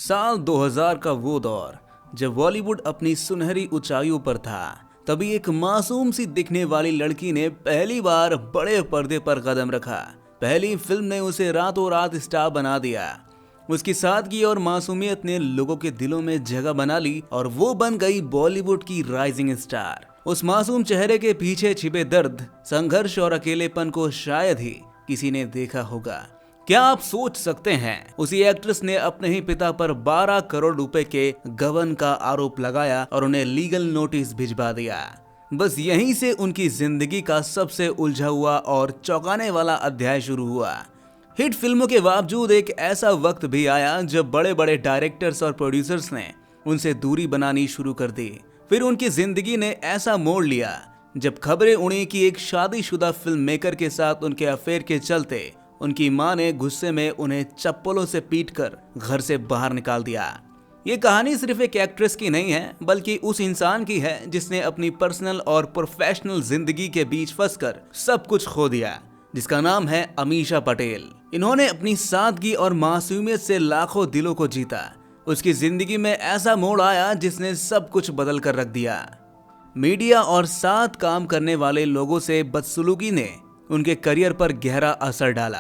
साल 2000 का वो दौर जब बॉलीवुड अपनी सुनहरी ऊंचाइयों पर था, तभी एक मासूम सी दिखने वाली लड़की ने पहली बार बड़े पर्दे पर कदम रखा। पहली फिल्म ने उसे रातों रात स्टार बना दिया। उसकी सादगी और मासूमियत ने लोगों के दिलों में जगह बना ली और वो बन गई बॉलीवुड की राइजिंग स्टार। उस मासूम चेहरे के पीछे छिपे दर्द, संघर्ष और अकेलेपन को शायद ही किसी ने देखा होगा। क्या आप सोच सकते हैं, उसी एक्ट्रेस ने अपने ही पिता पर 12 करोड़ रुपए के गबन का आरोप लगाया और उन्हें लीगल नोटिस भिजवा दिया। बस यहीं से उनकी जिंदगी का सबसे उलझा हुआ और चौंकाने वाला अध्याय शुरू हुआ। हिट फिल्मों के बावजूद एक ऐसा वक्त भी आया जब बड़े बड़े डायरेक्टर्स और प्रोड्यूसर्स ने उनसे दूरी बनानी शुरू कर दी। फिर उनकी जिंदगी ने ऐसा मोड़ लिया जब खबरें उड़ी कि एक शादीशुदा फिल्म मेकर के साथ उनके अफेयर के चलते उनकी मां ने गुस्से में उन्हें चप्पलों से पीटकर घर से बाहर निकाल दिया। ये कहानी सिर्फ एक एक्ट्रेस की नहीं है, बल्कि उस इंसान की है जिसने अपनी पर्सनल और प्रोफेशनल जिंदगी के बीच फंसकर सब कुछ खो दिया, जिसका नाम है अमीषा पटेल। इन्होंने अपनी सादगी और मासूमियत से लाखों दिलों को जीता। उसकी जिंदगी में ऐसा मोड़ आया जिसने सब कुछ बदल कर रख दिया। मीडिया और साथ काम करने वाले लोगों से बदसलूकी ने उनके करियर पर गहरा असर डाला।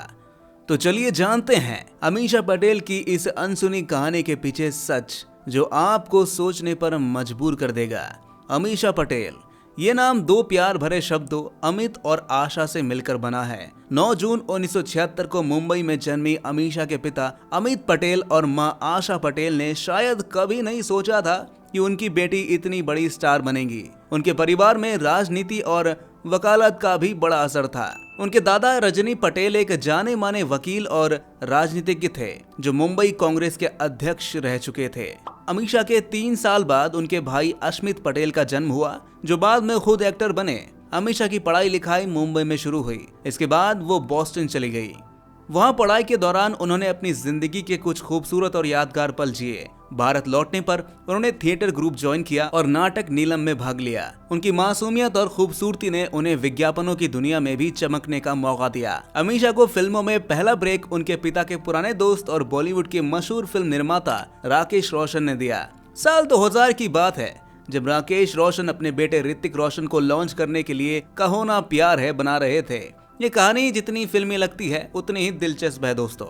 तो चलिए जानते हैं अमीषा पटेल की इस अनसुनी कहानी के पीछे सच, जो आपको सोचने पर मजबूर कर देगा। अमीषा पटेल, ये नाम दो प्यार भरे शब्दों अमित और आशा से मिलकर बना है। 9 जून 1976 को मुंबई में जन्मी अमीषा के पिता अमित पटेल और मां आशा पटेल ने शायद कभी नहीं सोचा था कि उनकी बेटी इतनी बड़ी स्टार बनेगी। उनके परिवार में राजनीति और वकालत का भी बड़ा असर था। उनके दादा रजनी पटेल एक जाने माने वकील और राजनीतिज्ञ थे, जो मुंबई कांग्रेस के अध्यक्ष रह चुके थे। अमीषा के 3 साल बाद उनके भाई अश्मित पटेल का जन्म हुआ, जो बाद में खुद एक्टर बने। अमीषा की पढ़ाई लिखाई मुंबई में शुरू हुई। इसके बाद वो बॉस्टन चली गई। वहां पढ़ाई के दौरान उन्होंने अपनी जिंदगी के कुछ खूबसूरत और यादगार पल जिए। भारत लौटने पर उन्होंने थिएटर ग्रुप ज्वाइन किया और नाटक नीलम में भाग लिया। उनकी मासूमियत और खूबसूरती ने उन्हें विज्ञापनों की दुनिया में भी चमकने का मौका दिया। अमीषा को फिल्मों में पहला ब्रेक उनके पिता के पुराने दोस्त और बॉलीवुड के मशहूर फिल्म निर्माता राकेश रोशन ने दिया। साल 2000 की बात है, जब राकेश रोशन अपने बेटे ऋतिक रोशन को लॉन्च करने के लिए कहो ना प्यार है बना रहे थे। ये कहानी जितनी फिल्मी लगती है उतनी ही दिलचस्प है दोस्तों।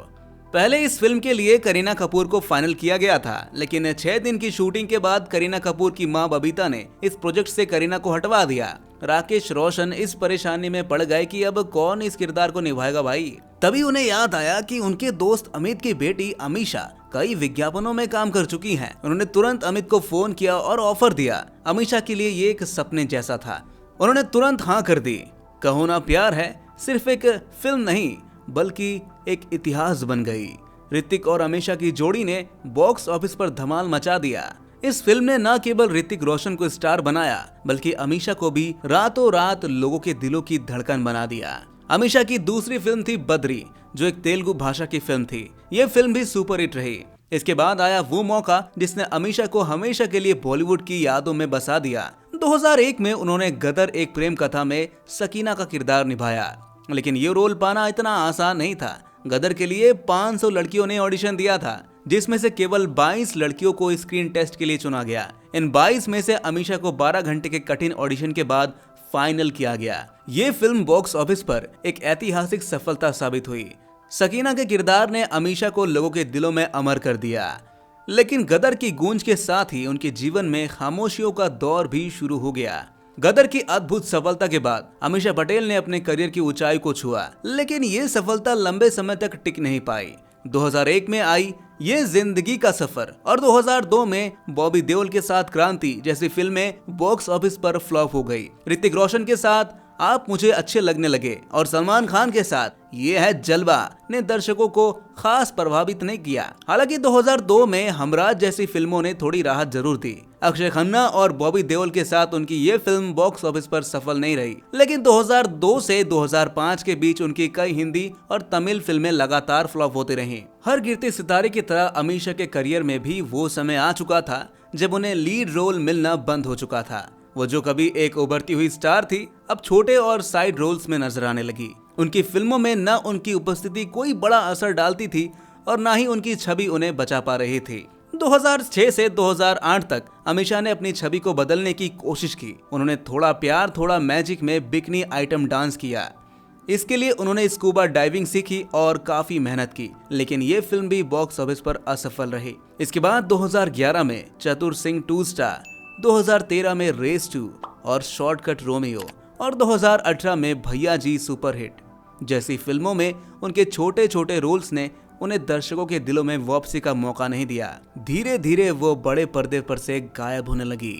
पहले इस फिल्म के लिए करीना कपूर को फाइनल किया गया था, लेकिन 6 दिन की शूटिंग के बाद करीना कपूर की मां बबीता ने इस प्रोजेक्ट से करीना को हटवा दिया। राकेश रोशन इस परेशानी में पड़ गए कि अब कौन इस किरदार को निभाएगा भाई। तभी उन्हें याद आया कि उनके दोस्त अमित की बेटी अमीषा कई विज्ञापनों में काम कर चुकी हैं। उन्होंने तुरंत अमित को फोन किया और ऑफर दिया। अमीषा के लिए ये एक सपने जैसा था। उन्होंने तुरंत हाँ कर दी। कहो ना प्यार है सिर्फ एक फिल्म नहीं, बल्कि एक इतिहास बन गई। ऋतिक और अमीषा की जोड़ी ने बॉक्स ऑफिस पर धमाल मचा दिया। इस फिल्म ने न केवल ऋतिक रोशन को स्टार बनाया, बल्कि अमीषा को भी रातों रात लोगों के दिलों की धड़कन बना दिया। अमीषा की दूसरी फिल्म थी बद्री, जो एक तेलुगु भाषा की फिल्म थी। ये फिल्म भी सुपरहिट रही। इसके बाद आया वो मौका जिसने अमीषा को हमेशा के लिए बॉलीवुड की यादों में बसा दिया। 2001 में उन्होंने गदर एक प्रेम कथा में सकीना का किरदार निभाया, लेकिन ये रोल पाना इतना आसान नहीं था। गदर के लिए 500 लड़कियों ने ऑडिशन दिया था, जिसमें से केवल 22 लड़कियों को स्क्रीन टेस्ट के लिए चुना गया। इन 22 में से अमीषा को 12 घंटे के कठिन ऑडिशन के बाद फाइनल किया गया। ये फिल्म बॉक्स ऑफिस पर एक ऐतिहासिक सफलता साबित हुई। सकीना के किरदार ने अमीषा को लोगों के दिलों में अमर कर दिया। लेकिन गदर की गूंज के साथ ही उनके जीवन में खामोशियों का दौर भी शुरू हो गया। गदर की अद्भुत सफलता के बाद अमीषा पटेल ने अपने करियर की ऊंचाई को छुआ, लेकिन ये सफलता लंबे समय तक टिक नहीं पाई। 2001 में आई ये जिंदगी का सफर और 2002 में बॉबी देओल के साथ क्रांति जैसी फिल्में बॉक्स ऑफिस पर फ्लॉप हो गई। ऋतिक रोशन के साथ आप मुझे अच्छे लगने लगे और सलमान खान के साथ ये है जलवा ने दर्शकों को खास प्रभावित नहीं किया। हालांकि 2002 में हमराज जैसी फिल्मों ने थोड़ी राहत जरूर दी। अक्षय खन्ना और बॉबी देओल के साथ उनकी ये फिल्म बॉक्स ऑफिस पर सफल नहीं रही, लेकिन 2002 से 2005 के बीच उनकी कई हिंदी और तमिल फिल्में लगातार फ्लॉप होती रहीं। हर गिरते सितारे की तरह अमीषा के करियर में भी वो समय आ चुका था जब उन्हें लीड रोल मिलना बंद हो चुका था। वो जो कभी एक उभरती हुई स्टार थी, अब छोटे और साइड रोल्स में नजर आने लगी। उनकी फिल्मों में न उनकी उपस्थिति कोई बड़ा असर डालती थी और न ही उनकी छवि उन्हें बचा पा रही थी। 2006 से 2008 तक अमीषा ने अपनी छवि को बदलने की कोशिश की। उन्होंने थोड़ा प्यार थोड़ा मैजिक में बिकनी आइटम डांस किया। इसके लिए उन्होंने स्कूबा डाइविंग सीखी और काफी मेहनत की, लेकिन ये फिल्म भी बॉक्स ऑफिस पर असफल रही। इसके बाद 2011 में चतुर सिंह 2 स्टार, 2013 में रेस 2 और शॉर्टकट रोमियो और 2018 में भैया जी सुपरहिट जैसी फिल्मों में उनके छोटे छोटे रोल्स ने उन्हें दर्शकों के दिलों में वापसी का मौका नहीं दिया। धीरे धीरे वो बड़े पर्दे पर से गायब होने लगी।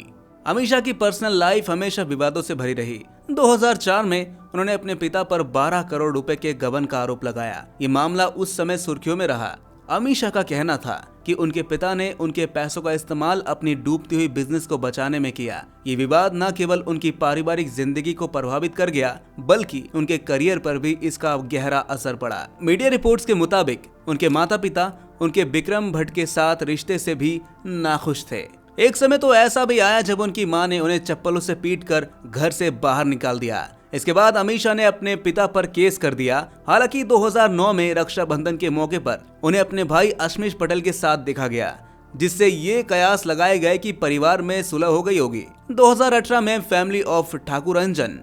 अमीषा की पर्सनल लाइफ हमेशा विवादों से भरी रही। 2004 में उन्होंने अपने पिता पर 12 करोड़ रुपए के गबन का आरोप लगाया। ये मामला उस समय सुर्खियों में रहा। अमीषा का कहना था कि उनके पिता ने उनके पैसों का इस्तेमाल अपनी डूबती हुई बिजनेस को बचाने में किया। ये विवाद न केवल उनकी पारिवारिक जिंदगी को प्रभावित कर गया, बल्कि उनके करियर पर भी इसका गहरा असर पड़ा। मीडिया रिपोर्ट्स के मुताबिक उनके माता पिता उनके विक्रम भट्ट के साथ रिश्ते से भी नाखुश थे। एक समय तो ऐसा भी आया जब उनकी मां ने उन्हें चप्पलों से पीटकर घर से बाहर निकाल दिया। इसके बाद अमीषा ने अपने पिता पर केस कर दिया। हालांकि 2009 में रक्षाबंधन के मौके पर उन्हें अपने भाई अश्मीश पटेल के साथ देखा गया, जिससे ये कयास लगाए गए कि परिवार में सुलह हो गई होगी। 2018 में फैमिली ऑफ ठाकुरंजन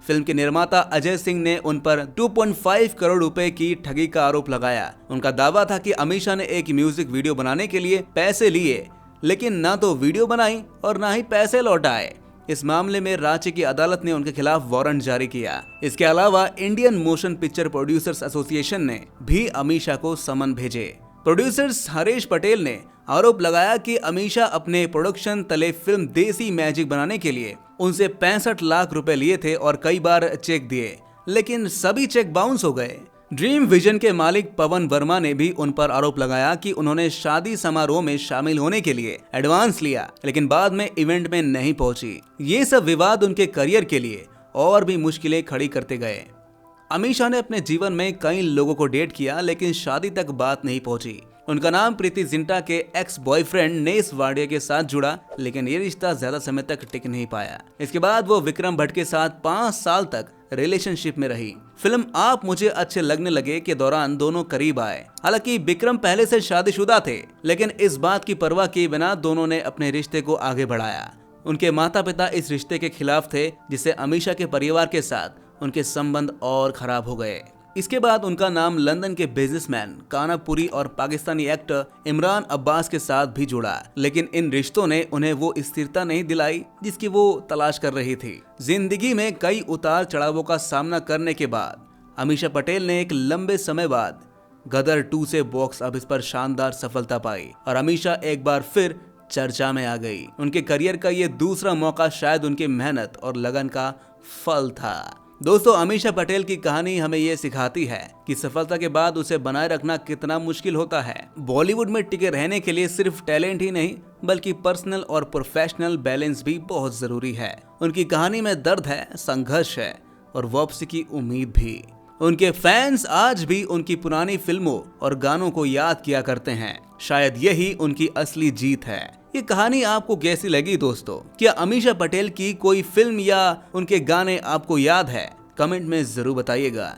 फिल्म के निर्माता अजय सिंह ने उन पर 2.5 करोड़ रुपए की ठगी का आरोप लगाया। उनका दावा था कि अमीषा ने एक म्यूजिक वीडियो बनाने के लिए पैसे लिए, लेकिन ना तो वीडियो बनाई और ना ही पैसे लौटाए। इस मामले में रांची की अदालत ने उनके खिलाफ वारंट जारी किया। इसके अलावा Indian motion picture producers association ने भी अमीषा को समन भेजे। प्रोड्यूसर्स हरीश पटेल ने आरोप लगाया कि अमीषा अपने प्रोडक्शन तले फिल्म देसी मैजिक बनाने के लिए उनसे 65 लाख रुपए लिए थे और कई बार चेक दिए, लेकिन सभी चेक बाउंस हो गए। ड्रीम विजन के मालिक पवन वर्मा ने भी उन पर आरोप लगाया कि उन्होंने शादी समारोह में शामिल होने के लिए एडवांस लिया, लेकिन बाद में इवेंट में नहीं पहुंची। ये सब विवाद उनके करियर के लिए और भी मुश्किलें खड़ी करते गए। अमीषा ने अपने जीवन में कई लोगों को डेट किया, लेकिन शादी तक बात नहीं पहुंची। उनका नाम प्रीति जिंटा के एक्स बॉयफ्रेंड नेस वाडिया के साथ जुड़ा, लेकिन ये रिश्ता ज्यादा समय तक टिक नहीं पाया। इसके बाद वो विक्रम भट्ट के साथ 5 साल तक रिलेशनशिप में रही। फिल्म आप मुझे अच्छे लगने लगे के दौरान दोनों करीब आए। हालांकि विक्रम पहले से शादीशुदा थे, लेकिन इस बात की परवाह किए बिना दोनों ने अपने रिश्ते को आगे बढ़ाया। उनके माता पिता इस रिश्ते के खिलाफ थे, जिससे अमीषा के परिवार के साथ उनके संबंध और खराब हो गए। इसके बाद उनका नाम लंदन के बिजनेसमैन काना पुरी और पाकिस्तानी एक्टर इमरान अब्बास के साथ भी जुड़ा, लेकिन इन रिश्तों ने उन्हें वो स्थिरता नहीं दिलाई जिसकी वो तलाश कर रही थी। जिंदगी में कई उतार चढ़ावों का सामना करने के बाद अमीषा पटेल ने एक लंबे समय बाद गदर 2 से बॉक्स ऑफिस पर शानदार सफलता पाई और अमीषा एक बार फिर चर्चा में आ गई। उनके करियर का ये दूसरा मौका शायद उनकी मेहनत और लगन का फल था। दोस्तों, अमीषा पटेल की कहानी हमें ये सिखाती है कि सफलता के बाद उसे बनाए रखना कितना मुश्किल होता है। बॉलीवुड में टिके रहने के लिए सिर्फ टैलेंट ही नहीं, बल्कि पर्सनल और प्रोफेशनल बैलेंस भी बहुत जरूरी है। उनकी कहानी में दर्द है, संघर्ष है और वापसी की उम्मीद भी। उनके फैंस आज भी उनकी पुरानी फिल्मों और गानों को याद किया करते हैं। शायद यही उनकी असली जीत है। ये कहानी आपको कैसी लगी दोस्तों? क्या अमीषा पटेल की कोई फिल्म या उनके गाने आपको याद है? कमेंट में जरूर बताइएगा।